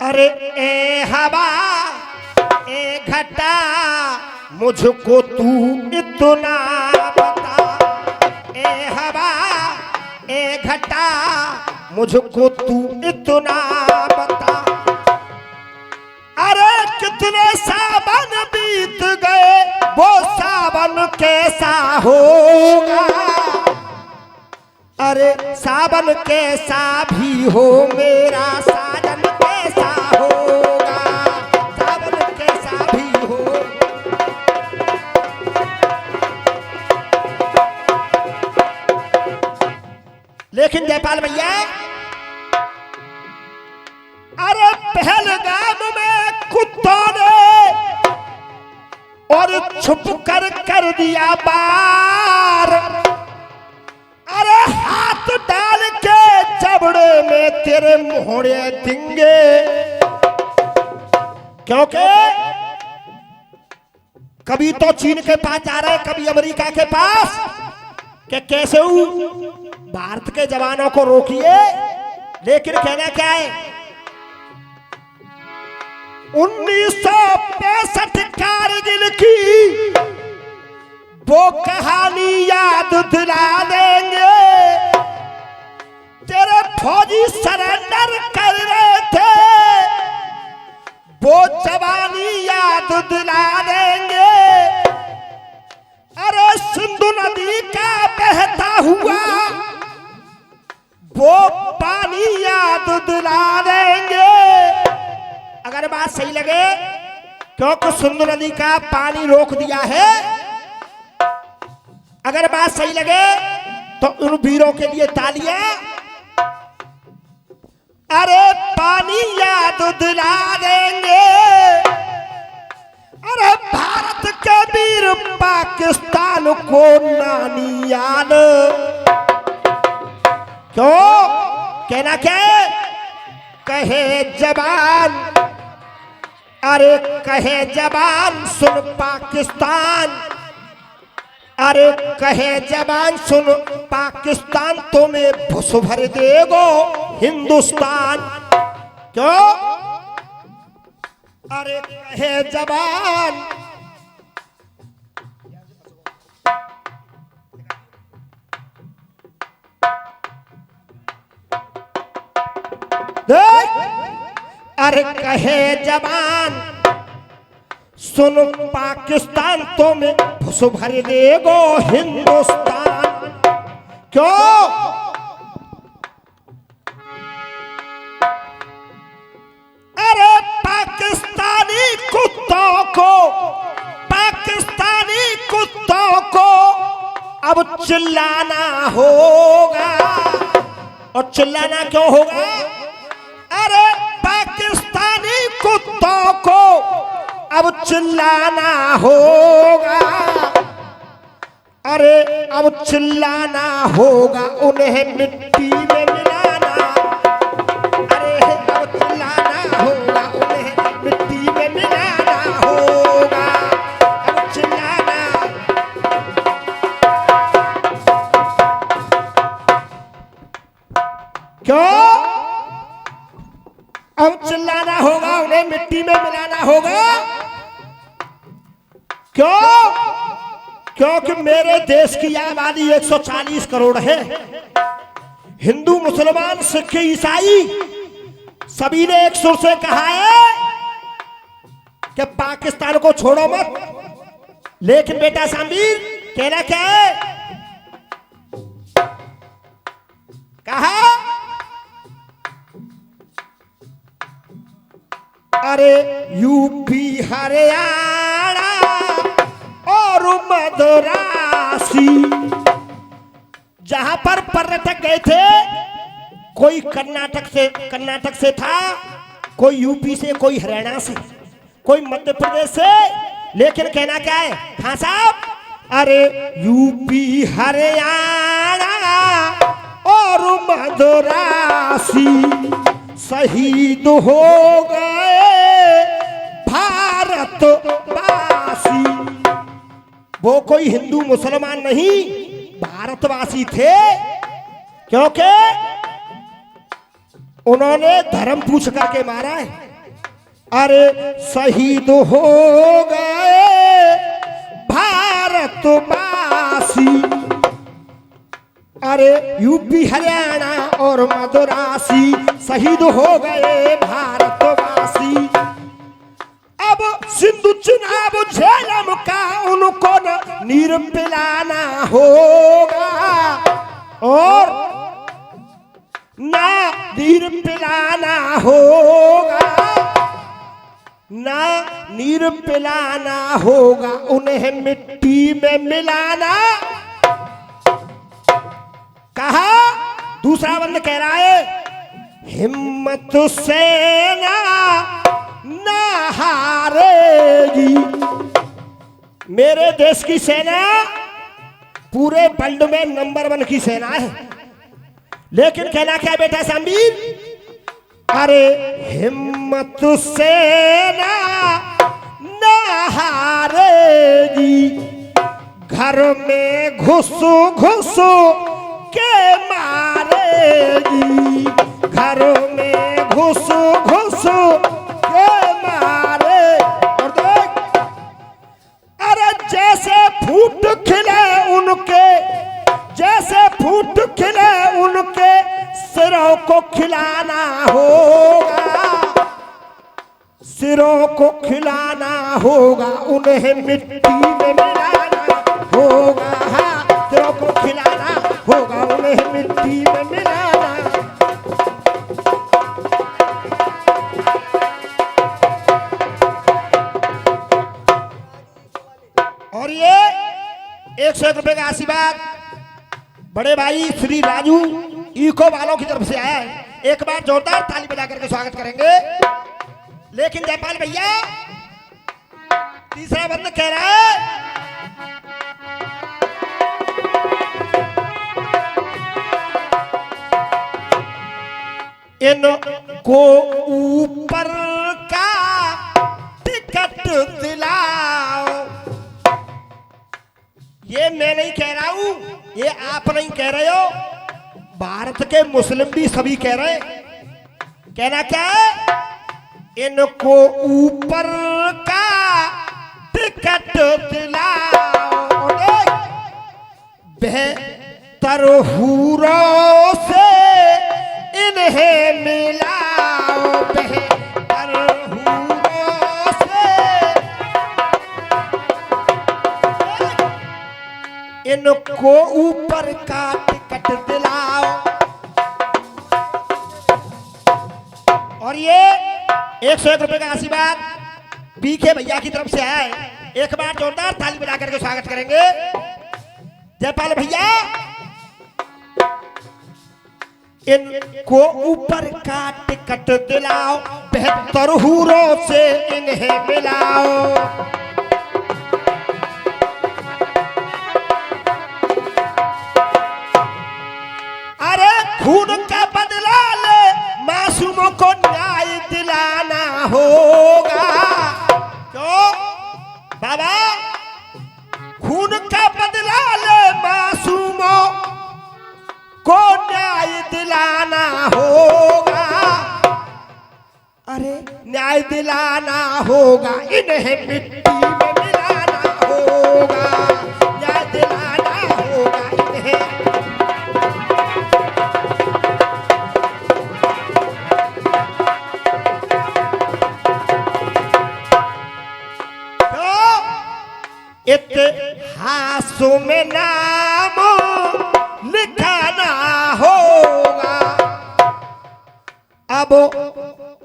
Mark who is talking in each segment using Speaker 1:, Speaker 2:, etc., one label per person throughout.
Speaker 1: अरे ए हवा ए घटा मुझको तू इतना बता, ए हवा ए घटा मुझको तू इतना बता। अरे कितने सावन बीत गए वो सावन कैसा होगा, अरे सावन कैसा भी हो मेरा साजन कैसा होगा, सावन कैसा भी हो। लेकिन जयपाल भैया अरे पहलगाम में कुत्तों ने और छुप कर दिया बार, अरे हाथ डाल के जबड़े में तेरे मोहरे देंगे, क्योंकि कभी तो चीन के पास जा रहे कभी अमेरिका के पास कि कैसे भारत के जवानों को रोकिए। लेकिन कहना क्या है 1965 कारगिल की वो कहानी याद दिला देंगे, तेरे फौजी सरेंडर कर रहे थे वो जवानी याद दिला देंगे। अरे सिंधु नदी का बहता हुआ वो पानी याद दिला देंगे। अगर बात सही लगे क्योंकि सिंधु नदी का पानी रोक दिया है, अगर बात सही लगे तो उन वीरों के लिए तालियां। अरे पानी याद दिला देंगे, अरे भारत के वीर पाकिस्तान को नानी याद। क्यों कहना क्या है कहे जवान, अरे कहे जवान सुन पाकिस्तान, अरे कहे जवान सुन पाकिस्तान तुम्हें भुस भर देगो हिंदुस्तान। क्यों अरे कहे जवान अरे कहे जवान सुन पाकिस्तान तुम्हें भुस भर देगो हिंदुस्तान। क्यों अरे पाकिस्तानी कुत्तों को, पाकिस्तानी कुत्तों को अब चिल्लाना होगा। और चिल्लाना क्यों होगा, अरे पाकिस्तानी कुत्तों को अब चिल्लाना होगा, अरे अब चिल्लाना होगा उन्हें मिट्टी में मिलाना, अरे अब चिल्लाना होगा उन्हें मिट्टी में मिलाना होगा, अब चिल्लाना। क्यों अब चिल्लाना होगा उन्हें मिट्टी में मिलाना होगा। क्यों क्योंकि मेरे देश की आबादी 140 करोड़ है, हिंदू मुसलमान सिख ईसाई सभी ने एक सुर से कहा है कि पाकिस्तान को छोड़ो मत। लेकिन बेटा शामिर कहना क्या है, कहा अरे यूपी हरियाणा और मदरासी, जहां पर पर्यटक गए थे कोई कर्नाटक से था, कोई यूपी से, कोई हरियाणा से, कोई मध्य प्रदेश से। लेकिन कहना क्या है खां साहब, अरे यूपी हरियाणा और मदरासी शहीद हो गए भारतवासी। वो कोई हिंदू मुसलमान नहीं, भारतवासी थे। क्योंकि उन्होंने धर्म पूछ करके मारा है। अरे शहीद हो गए भारतवासी, अरे यूपी हरियाणा और मदुरासी शहीद हो गए भारतवासी। अब सिंधु चुनाव झेलम का उनको न नीर पिलाना होगा, और ना नीर पिलाना होगा, ना नीर पिलाना होगा, उन्हें मिट्टी में मिलाना। कहा दूसरा बंद कह रहा है, हिम्मत सेना ना हारेगी। मेरे देश की सेना पूरे वर्ल्ड में नंबर 1 की सेना है, लेकिन कहना क्या बेटा शामवीर, अरे हिम्मत सेना ना हारेगी, घर में घुस घुस के मारेगी, घर में घुस घुस के मारे। और देख, अरे जैसे फूट खिले उनके, जैसे फूट खिले उनके सिरों को खिलाना होगा, सिरों को खिलाना होगा, उन्हें मिट्टी में मिलाना होगा। हाँ, सिरों को खिलाना होगा, उन्हें मिट्टी में मिलाना। और ये 101 रुपए का आशीर्वाद बड़े भाई श्री राजू इको वालों की तरफ से आया है। एक बार जोरदार ताली बजा करके स्वागत करेंगे। लेकिन जयपाल भैया तीसरा बंद कह रहा है, इनको ऊपर का टिकट दिलाओ। ये मैं नहीं कह रहा हूं, ये आप नहीं कह रहे हो, भारत के मुस्लिम भी सभी कह रहे हैं। कहना क्या है, इनको ऊपर का टिकट दिलाओ, बेहतर हूरों से इन्हें मिलाओ, बेहतर हूरों से इनको ऊपर का टिकट दिलाओ। और ये 101 रुपए का आशीर्वाद पीके भैया की तरफ से आया है। एक बार जोरदार ताली बजा करके स्वागत करेंगे। जयपाल भैया, इनको ऊपर का टिकट दिलाओ, बेहतर हूरों से इन्हें मिलाओ। अरे खून का बदला ले, मासूमों को न्याय दिलाना होगा। क्यों बाबा, खून का बदला ले, मासूमों को न्याय दिलाना होगा। अरे न्याय दिलाना होगा, इन्हें मिट्टी में मिलाना होगा, न्याय दिलाना होगा इन्हें। इतिहास में नाम लिखाना होगा, अब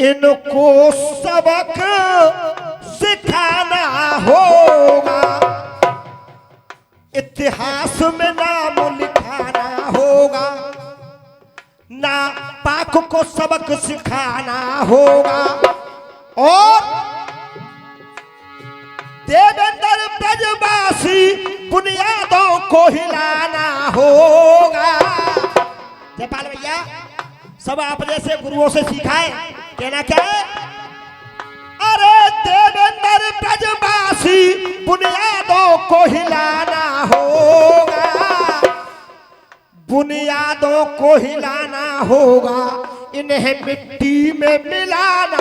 Speaker 1: इनको सबक सिखाना होगा। इतिहास में नाम लिखाना होगा, ना पाक को सबक सिखाना होगा। और देवेंद्र ब्रजवासी बुनियादों को हिलाना होगा। जयपाल भैया, सब आप जैसे गुरुओं से सीखा है। कहना क्या है, अरे देवेंद्र ब्रजवासी बुनियादों को हिलाना होगा, बुनियादों को हिलाना होगा, इन्हें मिट्टी में मिलाना